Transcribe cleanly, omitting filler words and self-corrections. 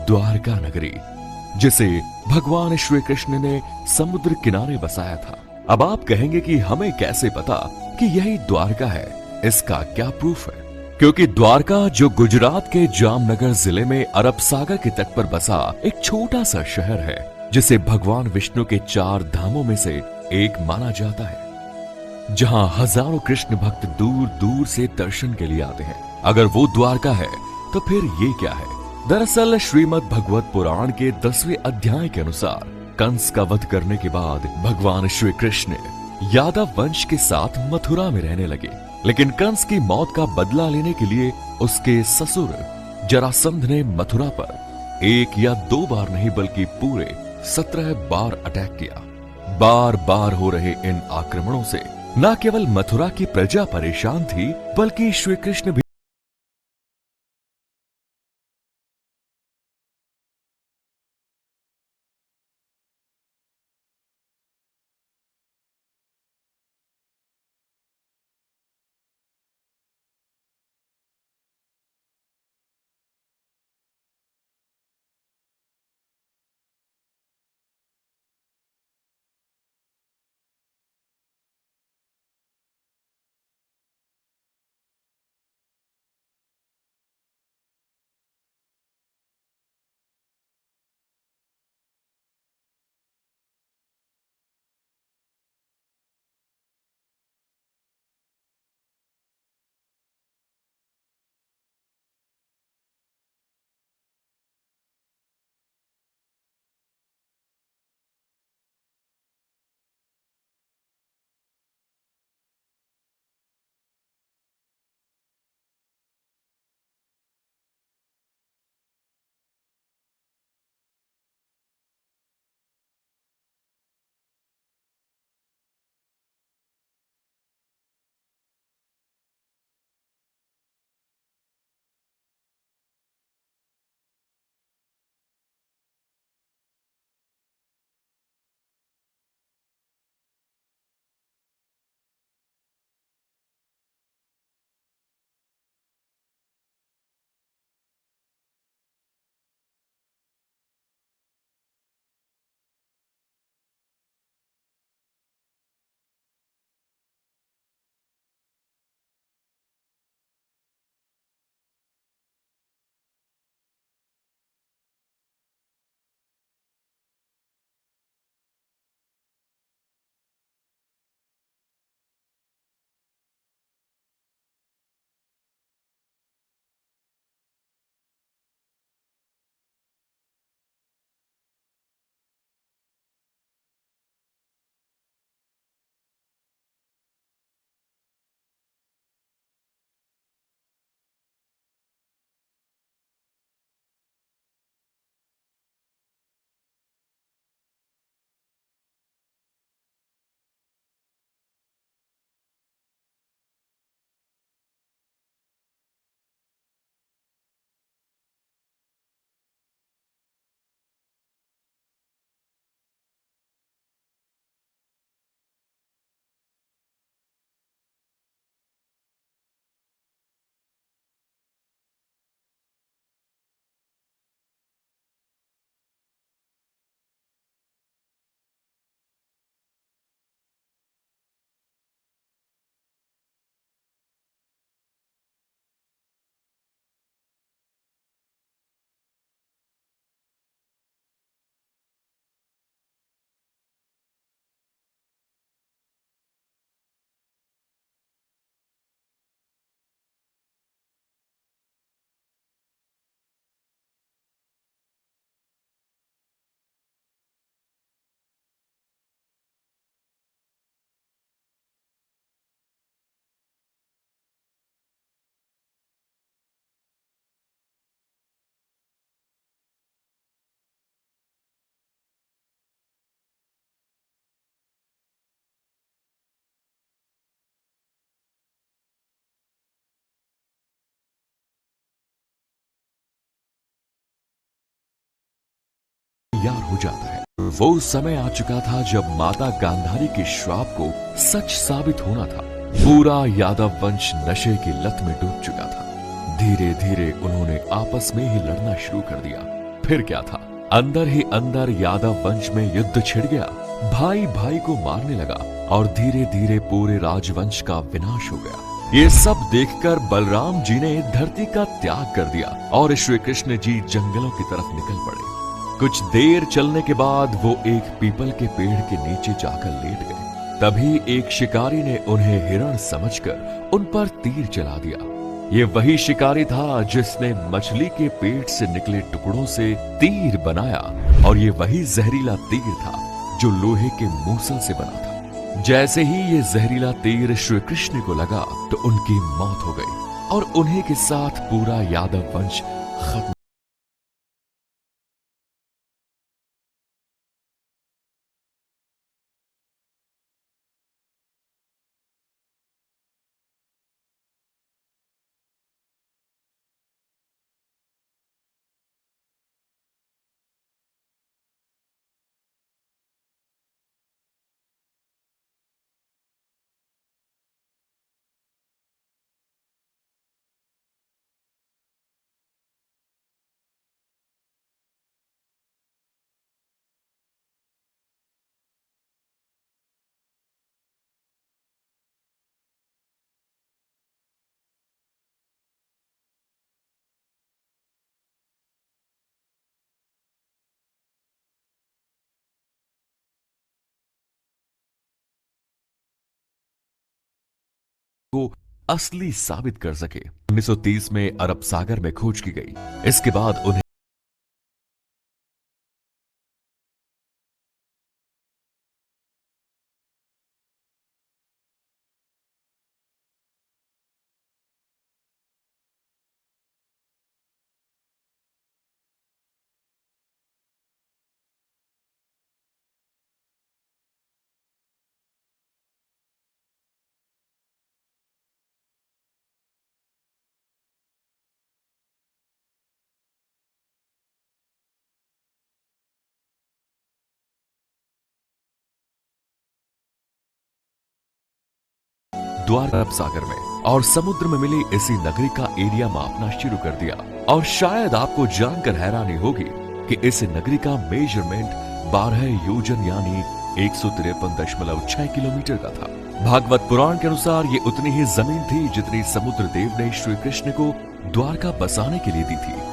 द्वारका नगरी, जिसे भगवान श्री कृष्ण ने समुद्र किनारे बसाया था। अब आप कहेंगे कि हमें कैसे पता कि यही द्वारका है, इसका क्या प्रूफ है? क्योंकि द्वारका, जो गुजरात के जामनगर जिले में अरब सागर के तट पर बसा एक छोटा सा शहर है, जिसे भगवान विष्णु के 4 धामों में से एक माना जाता है, जहां हजारों कृष्ण भक्त दूर दूर से दर्शन के लिए आते हैं। अगर वो द्वारका है तो फिर ये क्या है? दरअसल श्रीमद् भगवत पुराण के 10वें अध्याय के अनुसार कंस का वध करने के बाद भगवान श्री कृष्ण यादव वंश के साथ मथुरा में रहने लगे। लेकिन कंस की मौत का बदला लेने के लिए उसके ससुर जरासंध ने मथुरा पर 1 या 2 बार नहीं बल्कि पूरे 17 बार अटैक किया। बार बार हो रहे इन आक्रमणों से न केवल मथुरा की प्रजा परेशान थी, बल्कि श्री कृष्ण भी तैयार हो जाता है। वो समय आ चुका था जब माता गांधारी के श्राप को सच साबित होना था। पूरा यादव वंश नशे की लत में डूब चुका था। धीरे धीरे उन्होंने आपस में ही लड़ना शुरू कर दिया। फिर क्या था, अंदर ही अंदर यादव वंश में युद्ध छिड़ गया। भाई भाई को मारने लगा और धीरे धीरे पूरे राजवंश का विनाश हो गया। ये सब देखकर बलराम जी ने धरती का त्याग कर दिया और श्री कृष्ण जी जंगलों की तरफ निकल पड़े। कुछ देर चलने के बाद वो एक पीपल के पेड़ के नीचे जाकर लेट गए। तभी एक शिकारी ने उन्हें हिरण समझकर उन पर तीर चला दिया। ये वही शिकारी था जिसने मछली के पेट से निकले टुकड़ों से तीर बनाया, और ये वही जहरीला तीर था जो लोहे के मूसल से बना था। जैसे ही ये जहरीला तीर श्री कृष्ण को लगा तो उनकी मौत हो गई और उन्हीं के साथ पूरा यादव वंश खत्म। को असली साबित कर सके। 1930 में अरब सागर में खोज की गई। इसके बाद उन्हें द्वारका अरब सागर में और समुद्र में मिली इसी नगरी का एरिया मापना शुरू कर दिया। और शायद आपको जानकर हैरानी होगी कि इस नगरी का मेजरमेंट 12 योजन यानी 153.6 किलोमीटर का था। भागवत पुराण के अनुसार ये उतनी ही जमीन थी जितनी समुद्र देव ने श्री कृष्ण को द्वारका बसाने के लिए दी थी।